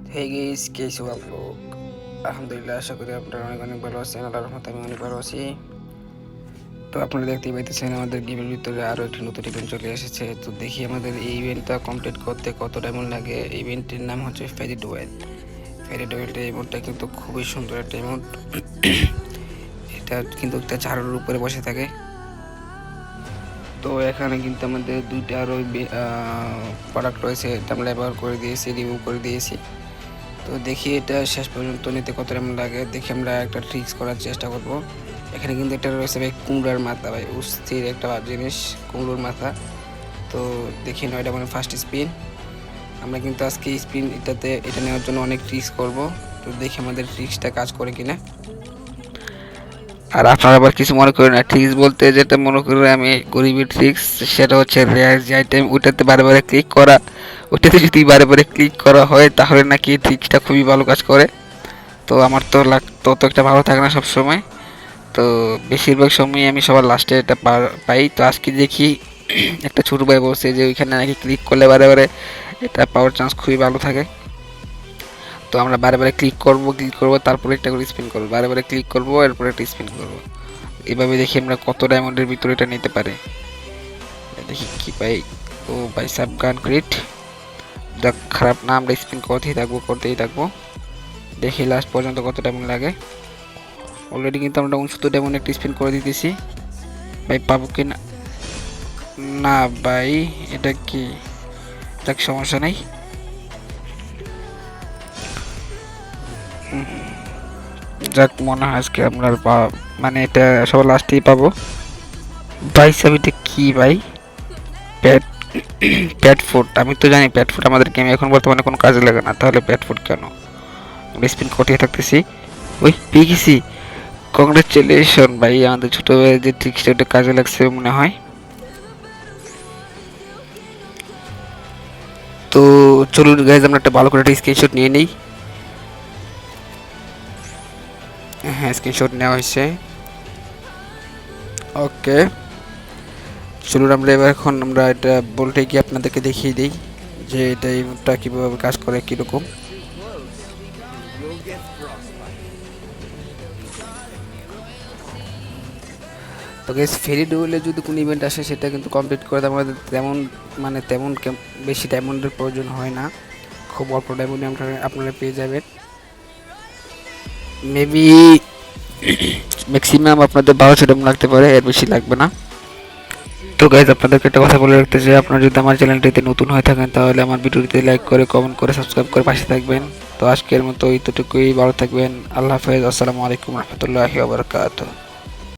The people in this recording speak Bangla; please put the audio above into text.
हे গাইস कैसे हो आप लोग আলহামদুলিল্লাহ আশা করি আপনারা অনেক অনেক ভালো আছেন আল্লাহর রহমতে আমি অনেক ভালো আছি তো আপনারা দেখতেই পাইতেছেন আমাদের গেমের ভিতরে আরও একটি নতুন ইভেন্ট চলে এসেছে তো দেখি আমাদের এই ইভেন্টটা কমপ্লিট করতে কত টাইম লাগে ইভেন্টের নাম হচ্ছে ফেরি ডুয়েল এই ইভেন্টটা কিন্তু খুবই সুন্দর একটা ইভেন্ট এটা কিন্তু একটা ঝাড়ুর উপরে বসে থাকে তো এখানে কিন্তু আমাদের দুইটা আরও প্রোডাক্ট রয়েছে এটা আমরা ব্যবহার করে দিয়েছি রিমুভ করে দিয়েছি তো দেখি এটা শেষ পর্যন্ত নিতে কত টাইম লাগে দেখি আমরা একটা ট্রিক্স করার চেষ্টা করব এখানে কিন্তু একটা রয়েছে ভাই কুমড়ার মাথা ভাই অস্থির একটা জিনিস কুমড়োর মাথা তো দেখি না এটা মানে ফার্স্ট স্পিন আমরা কিন্তু আজকে স্পিন এটা নেওয়ার জন্য অনেক ট্রিক্স করব তো দেখি আমাদের ট্রিক্সটা কাজ করে কিনা আর আপনারা আবার কিছু মনে করেন না ট্রিক্স বলতে যেটা মনে করেন আমি গরিবের ট্রিক্স সেটা হচ্ছে রেয়ার যে আইটেম ওইটাতে বারে বারে ক্লিক করা ওইটাতে যদি বারে বারে ক্লিক করা হয় তাহলে নাকি ট্রিক্সটা খুবই ভালো কাজ করে তো আমার তো তত একটা ভালো থাকে না সবসময় তো বেশিরভাগ সময় আমি সবার লাস্টে এটা পাই তো আজকে দেখি একটা ছোটো ভাই বলছে যে ওইখানে নাকি ক্লিক করলে বারে বারে এটা পাওয়ার চান্স খুবই ভালো থাকে তো আমরা বারে বারে ক্লিক করব তারপরে একটা করে স্পিন করব বারে বারে ক্লিক করব এরপরে একটা স্পিন করব এইভাবে দেখি আমরা কত ডায়মন্ডের ভিতরে এটা নিতে পারে দেখি কি পাই ও ভাই সাব গান ক্রিট দেখ খারাপ না আমরা স্পিন করতেই থাকবো দেখি লাস্ট পর্যন্ত কত ডায়মন্ড লাগে অলরেডি কিন্তু আমরা 69 ডায়মন্ড একটা স্পিন করে দিতেছি ভাই পাবো কি না না ভাই এটা কি দেখ সমস্যা নেই যাক মনে হয় আজকে আমরা মানে এটা সব লাস্টেই পাবো ভাই সাবিটা কি ভাই প্যাট প্যাট ফুড আমি তো জানি প্যাট ফুড আমাদের গেমে এখন বর্তমানে কোনো কাজে লাগে না তাহলে প্যাট ফুড কেন আমরা স্পিন কটিয়ে থাকতেছি ওই পেয়ে গেছি কংগ্রেচুলেশন ভাই আমাদের ছোটো ভাইয়ের যে ট্রিক্সটা ওটা কাজে লাগছে মনে হয় তো চলুন গাইজ আমরা একটা ভালো করে একটা স্ক্রিনশট নিয়ে নিই হ্যাঁ স্ক্রিনশট নেওয়া হয়েছে ওকে চলুন আমরা এখন আমরা এটা বলতে গিয়ে আপনাদেরকে দেখিয়ে দিই যে এটা কীভাবে কাজ করে কীরকম তো গাইস ফেরি ডুয়েলে যদি কোনো ইভেন্ট আসে সেটা কিন্তু কমপ্লিট করে আমাদের তেমন বেশি ডায়মন্ডের প্রয়োজন হয় না খুব অল্প ডায়মন্ডে আপনারা পেয়ে যাবেন মেবি ম্যাক্সিমাম আপনাদের 1200 ডায়মন্ড লাগতে পারে এর বেশি লাগবে না তো গাইজ আপনাদেরকে একটা কথা বলে রাখতে চাই আপনারা যদি আমার চ্যানেলটিতে নতুন হয়ে থাকেন তাহলে আমার ভিডিওটিতে লাইক করে কমেন্ট করে সাবস্ক্রাইব করে পাশে থাকবেন তো আজকের মতো এইটুকুই ভালো থাকবেন আল্লাহ হাফেজ আসসালামু আলাইকুম রহমতুল্লাহি ওয়া বারাকাতুহু